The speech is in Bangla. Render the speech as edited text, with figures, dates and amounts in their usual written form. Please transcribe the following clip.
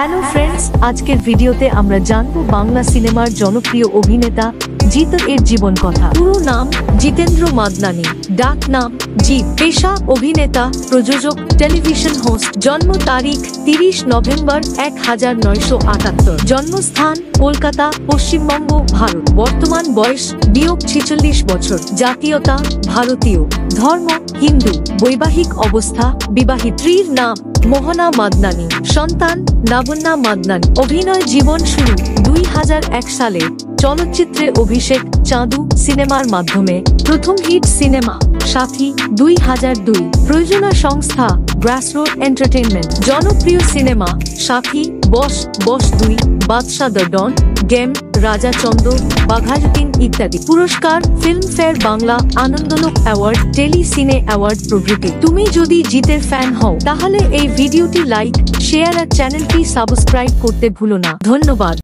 হ্যালো ফ্রেন্ডস, আজকের ভিডিওতে আমরা জানবো বাংলা সিনেমার জনপ্রিয় অভিনেতা জিৎ এর জীবন কথা। পুরো নাম জিতেন্দ্র মাদনানি, ডাক নাম জিৎ। পেশা অভিনেতা, প্রযোজক, টেলিভিশন হোস্ট। জন্ম তারিখ 30 নভেম্বর 1978। জন্মস্থান কলকাতা, পশ্চিমবঙ্গ, ভারত। বর্তমান বয়স 46 বছর। জাতীয়তা ভারতীয়। ধর্ম হিন্দু। বৈবাহিক অবস্থা বিবাহিত। স্ত্রীর নাম মোহনা মাদনানি। সন্তান লাবণ্যা মাদনানি। অভিনয় জীবন শুরু 2001 সালে চলচ্চিত্রে অভিষেক চাঁদু সিনেমার মাধ্যমে। প্রথম হিট সিনেমা সাথী 2002। প্রযোজনা সংস্থা গ্রাসরুট এন্টারটেইনমেন্ট। জনপ্রিয় cinema Sathi, boss, boss 2, Badsha the Don, game, রাজা চন্দ, বাঘাযতীন ইত্যাদি। পুরস্কার Filmfare Bangla, Anandalok award, tele cine award প্রভৃতি। তুমি যদি জিতের ফ্যান হও তাহলে এই ভিডিওটি লাইক, শেয়ার আর চ্যানেলটি সাবস্ক্রাইব করতে ভুলো না। ধন্যবাদ।